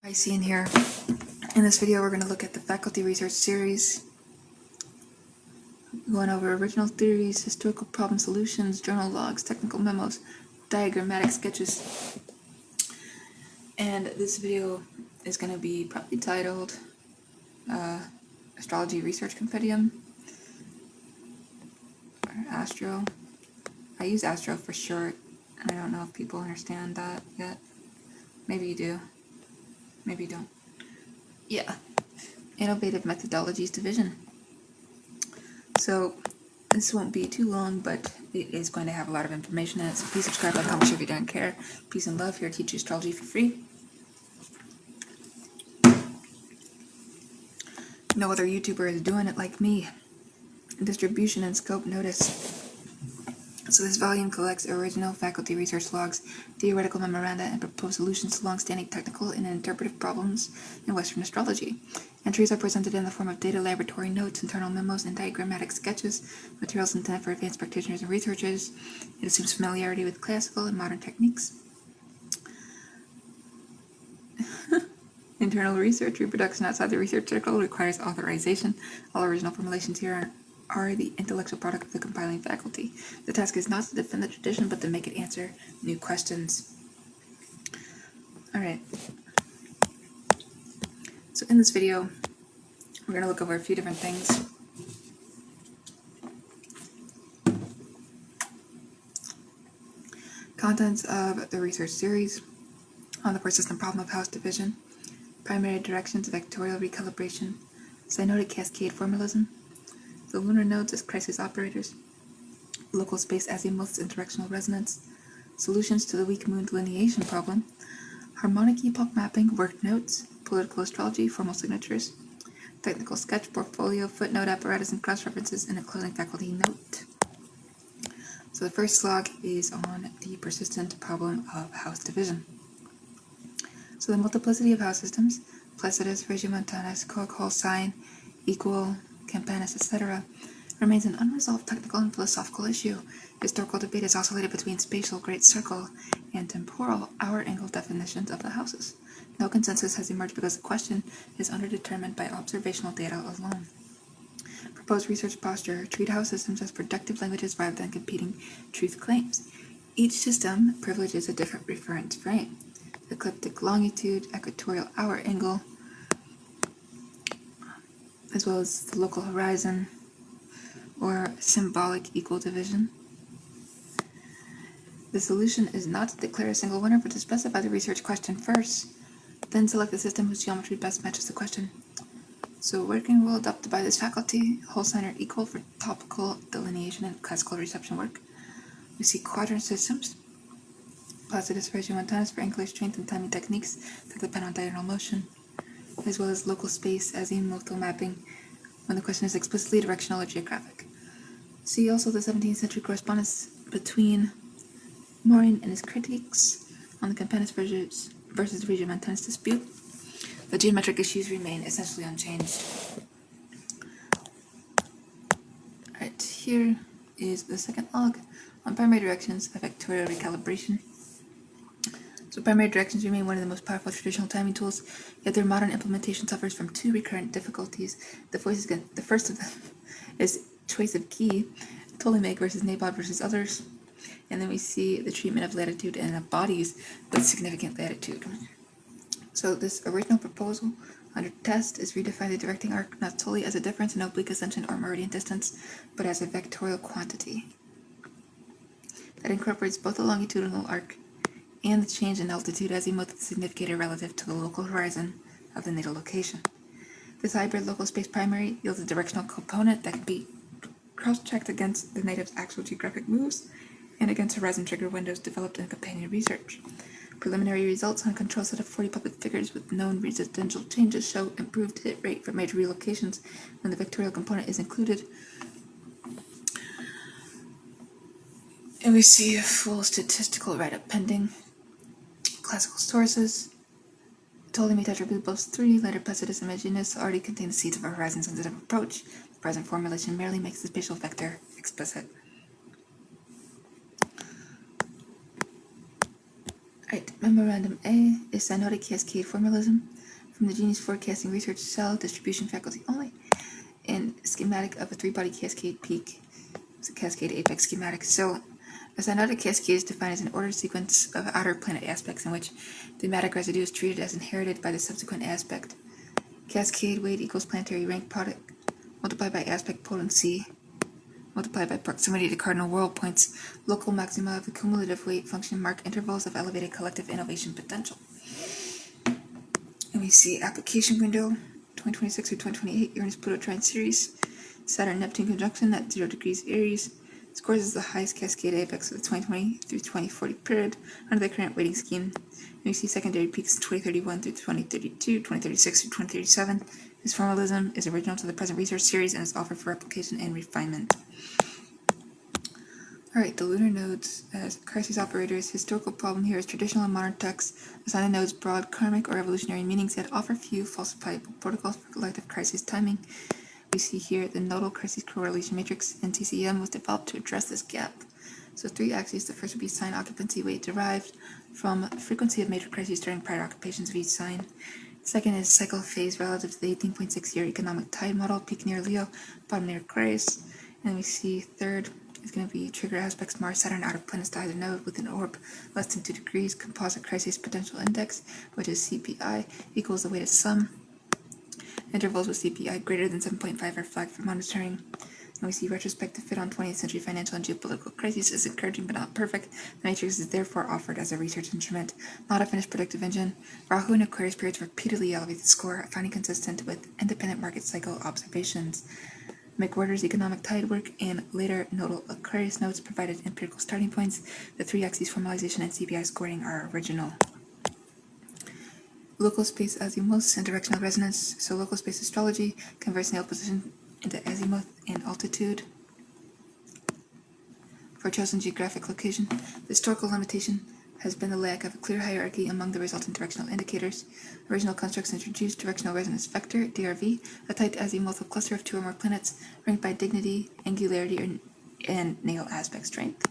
I see in here. In this video, we're going to look at the faculty research series, going over original theories, historical problem solutions, journal logs, technical memos, diagrammatic sketches. And this video is going to be probably titled Astrology Research Compendium, or Astro. I use Astro for short, and I don't know if people understand that yet. Maybe you do. Maybe you don't. Yeah. Innovative Methodologies Division. So this won't be too long, but it is going to have a lot of information in it. So please subscribe, like, comment, share if you don't care. Peace and love. Here to teach you astrology for free. No other YouTuber is doing it like me. Distribution and scope notice. So this volume collects original faculty research logs, theoretical memoranda, and proposed solutions to long-standing technical and interpretive problems in Western astrology. Entries are presented in the form of data laboratory notes, internal memos, and diagrammatic sketches, materials intended for advanced practitioners and researchers. It assumes familiarity with classical and modern techniques. Internal research, reproduction outside the research circle requires authorization. All original formulations here are the intellectual product of the compiling faculty. The task is not to defend the tradition, but to make it answer new questions. Alright. So in this video, we're going to look over a few different things. Contents of the research series on the persistent problem of house division, primary directions of vectorial recalibration, synodic cascade formalism, the lunar nodes as crisis operators, local space azimuths and directional resonance, solutions to the weak moon delineation problem, harmonic epoch mapping, work notes, political astrology, formal signatures, technical sketch, portfolio, footnote apparatus, and cross-references, and a closing faculty note. So the first log is on the persistent problem of house division. So the multiplicity of house systems, Placidus, Regiomontanus, Coacol sign, equal, Campanus, etc., remains an unresolved technical and philosophical issue. Historical debate has oscillated between spatial great circle and temporal hour-angle definitions of the houses. No consensus has emerged because the question is underdetermined by observational data alone. Proposed research posture: treat house systems as productive languages rather than competing truth claims. Each system privileges a different reference frame: ecliptic longitude, equatorial hour angle, as well as the local horizon, or symbolic equal division. The solution is not to declare a single winner, but to specify the research question first, then select the system whose geometry best matches the question. So working rule adopted by this faculty: whole sign are equal for topical delineation and classical reception work. We see quadrant systems, Placidus, Regiomontanus, for angular strength and timing techniques that depend on diurnal motion, as well as local space azimuthal mapping when the question is explicitly directional or geographic. See also the 17th century correspondence between Morin and his critiques on the Campanus versus Regiomontanus dispute. The geometric issues remain essentially unchanged. Alright, here is the second log on primary directions of vectorial recalibration. So primary directions remain one of the most powerful traditional timing tools, yet their modern implementation suffers from two recurrent difficulties. The first of them is choice of key, Ptolemaic versus Naboth versus others. And then we see the treatment of latitude and of bodies with significant latitude. So this original proposal under test is redefine the directing arc not solely as a difference in oblique ascension or meridian distance, but as a vectorial quantity that incorporates both the longitudinal arc and the change in altitude azimuth significator relative to the local horizon of the natal location. This hybrid local space primary yields a directional component that can be cross-checked against the native's actual geographic moves and against horizon trigger windows developed in companion research. Preliminary results on a control set of 40 public figures with known residential changes show improved hit rate for major relocations when the vectorial component is included. And we see a full statistical write-up pending. Classical sources: Ptolemy Tetrabiblos 3, later Placidus Imaginus, already contain the seeds of a horizon-sensitive approach. The present formulation merely makes the spatial vector explicit. Right. Memorandum A is Synodic Cascade Formalism from the Genius Forecasting Research Cell, distribution faculty only, and schematic of a three-body cascade peak. It's a cascade apex schematic. So, a synodic cascade is defined as an ordered sequence of outer planet aspects in which the thematic residue is treated as inherited by the subsequent aspect. Cascade weight equals planetary rank product multiplied by aspect potency multiplied by proximity to cardinal world points, local maxima of the cumulative weight function mark intervals of elevated collective innovation potential. And we see application window 2026 through 2028 Uranus-Pluto trine series, Saturn-Neptune conjunction at 0 degrees Aries. Scores is the highest cascade apex of the 2020 through 2040 period under the current weighting scheme. And we see secondary peaks 2031 through 2032, 2036 through 2037. This formalism is original to the present research series and is offered for application and refinement. Alright, the lunar nodes as crisis operators. Historical problem here is traditional and modern texts assign the nodes broad karmic or evolutionary meanings yet offer few falsifiable protocols for collective crisis timing. We see here the nodal crisis correlation matrix in TCM was developed to address this gap. So 3 axes. The first would be sign occupancy weight derived from frequency of major crises during prior occupations of each sign. Second is cycle phase relative to the 18.6-year economic tide model, peak near Leo, bottom near Aquarius. And we see third is going to be trigger aspects Mars, Saturn, outer planets to either node with an orb less than 2 degrees, composite crisis potential index, which is CPI, equals the weighted sum. Intervals with CPI greater than 7.5 are flagged for monitoring. And we see retrospective fit on 20th century financial and geopolitical crises is encouraging but not perfect. The matrix is therefore offered as a research instrument, not a finished predictive engine. Rahu and Aquarius periods repeatedly elevate the score, finding consistent with independent market cycle observations. McWhorter's economic tide work and later nodal Aquarius notes provided empirical starting points. The 3 axes formalization and CPI scoring are original. Local space azimuths and directional resonance. So local space astrology converts natal position into azimuth and altitude for a chosen geographic location. The historical limitation has been the lack of a clear hierarchy among the resultant directional indicators. Original constructs introduced directional resonance vector, DRV, a tight azimuthal cluster of 2 or more planets ranked by dignity, angularity, and natal aspect strength.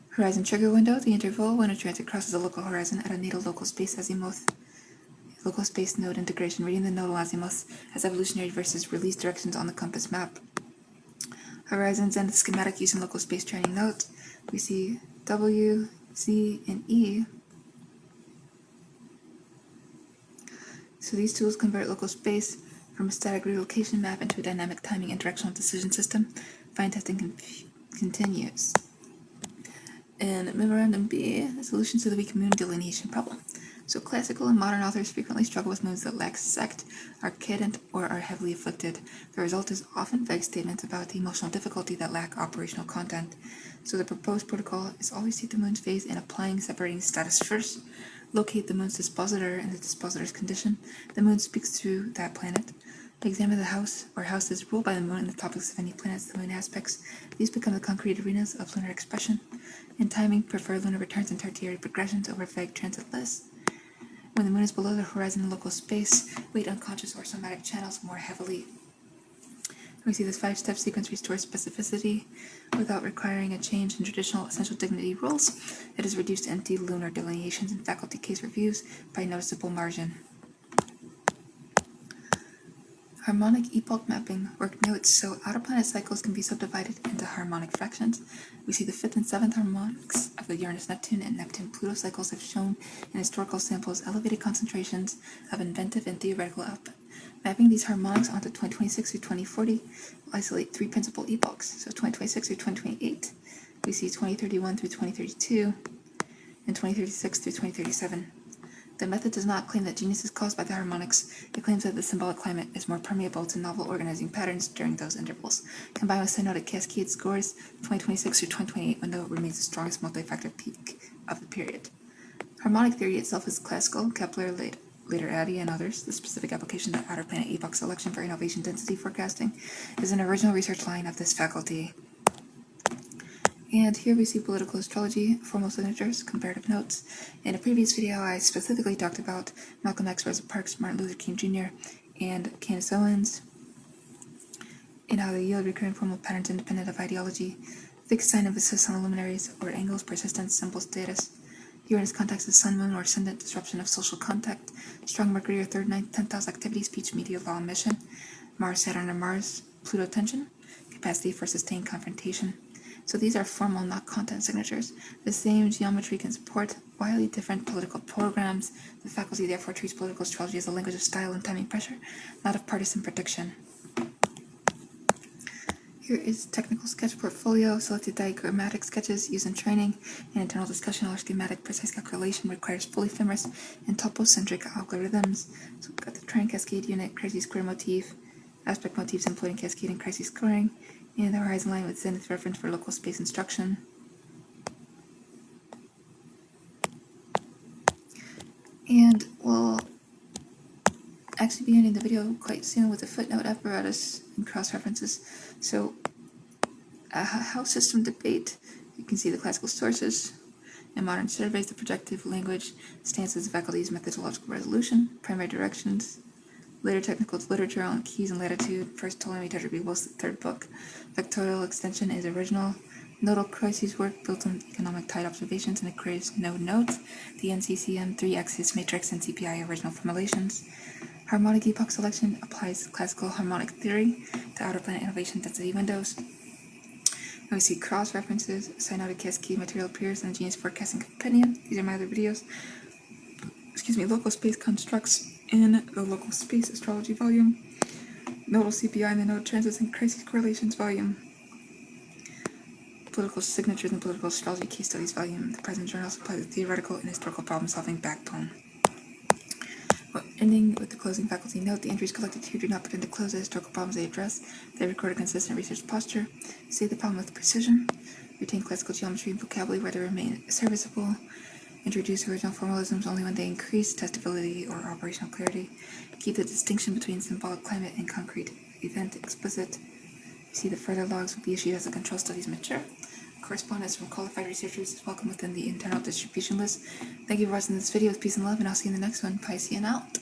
Horizon trigger window, the interval when a transit crosses a local horizon at a natal local space azimuth. Local space node integration, reading the nodal azimuths as evolutionary versus release directions on the compass map. Horizons and the schematic using local space training notes. We see W, Z, and E. So these tools convert local space from a static relocation map into a dynamic timing and directional decision system. Fine testing continues. And Memorandum B, solutions to the weak moon delineation problem. So classical and modern authors frequently struggle with moons that lack sect, are cadent, or are heavily afflicted. The result is often vague statements about the emotional difficulty that lack operational content. So the proposed protocol is always take the moon's phase and applying separating status first, locate the moon's dispositor and the dispositor's condition. The moon speaks through that planet. Examine the house or houses ruled by the moon and the topics of any planets the moon aspects. These become the concrete arenas of lunar expression. In timing, prefer lunar returns and tertiary progressions over vague transit lists. When the moon is below the horizon in local space, weight unconscious or somatic channels more heavily. We see this 5-step sequence restores specificity without requiring a change in traditional essential dignity rules. It is reduced to empty lunar delineations and faculty case reviews by noticeable margin. Harmonic epoch mapping work notes, so outer planet cycles can be subdivided into harmonic fractions. We see the 5th and 7th harmonics of the Uranus-Neptune and Neptune-Pluto cycles have shown in historical samples elevated concentrations of inventive and theoretical output. Mapping these harmonics onto 2026 through 2040 will isolate 3 principal epochs, so 2026 through 2028. We see 2031 through 2032 and 2036 through 2037. The method does not claim that genius is caused by the harmonics. It claims that the symbolic climate is more permeable to novel organizing patterns during those intervals. Combined with synodic cascade scores, 2026 through 2028 window remains the strongest multi-factor peak of the period. Harmonic theory itself is classical, Kepler, later Addy, and others. The specific application of outer planet epoch selection for innovation density forecasting is an original research line of this faculty. And here we see political astrology, formal signatures, comparative notes. In a previous video, I specifically talked about Malcolm X, Rosa Parks, Martin Luther King Jr., and Candace Owens, and how they yield recurring formal patterns independent of ideology, fixed sign emphasis on luminaries or angles, persistence, symbol status, Uranus contacts the Sun, Moon, or Ascendant, disruption of social contact. Strong Mercury or 3rd, 9th, 10th house activity, speech, media, law, and mission. Mars, Saturn, or Mars, Pluto tension, capacity for sustained confrontation. So these are formal, not content signatures. The same geometry can support wildly different political programs. The faculty therefore treats political astrology as a language of style and timing pressure, not of partisan prediction. Here is technical sketch portfolio. Selected diagrammatic sketches used in training and internal discussion or schematic precise calculation requires fully famous and topocentric algorithms. So we've got the trine cascade unit, crisis square motif, aspect motifs employed in cascade and crisis squaring, and the horizon line with zenith reference for local space instruction. And we'll actually be ending the video quite soon with a footnote apparatus and cross references. So house system debate, you can see the classical sources. In modern surveys, the projective language, stances, faculties, methodological resolution, primary directions, later technical literature on keys and latitude, first Ptolemy Tetrabee Wolf's third book. Vectorial extension is original. Nodal crises work built on economic tide observations and Aquarius node nodes. The NCCM 3-axis matrix and CPI original formulations. Harmonic epoch selection applies classical harmonic theory to outer planet innovation density windows. Now we see cross references, synodic cascade material peers, and genius forecasting compendium. These are my other videos. Local space constructs in the local space astrology volume. Nodal CPI in the node transits and crisis correlations volume. Political signatures and political astrology case studies volume. The present journal supplies a theoretical and historical problem solving backbone. Well, ending with the closing faculty note, the entries collected here do not pretend to close the historical problems they address. They record a consistent research posture, state the problem with precision, retain classical geometry and vocabulary where they remain serviceable, introduce original formalisms only when they increase testability or operational clarity, keep the distinction between symbolic climate and concrete event explicit. See the further logs will be issued as the control studies mature. Correspondence from qualified researchers is welcome within the internal distribution list. Thank you for watching this video with peace and love, and I'll see you in the next one. Piscean out.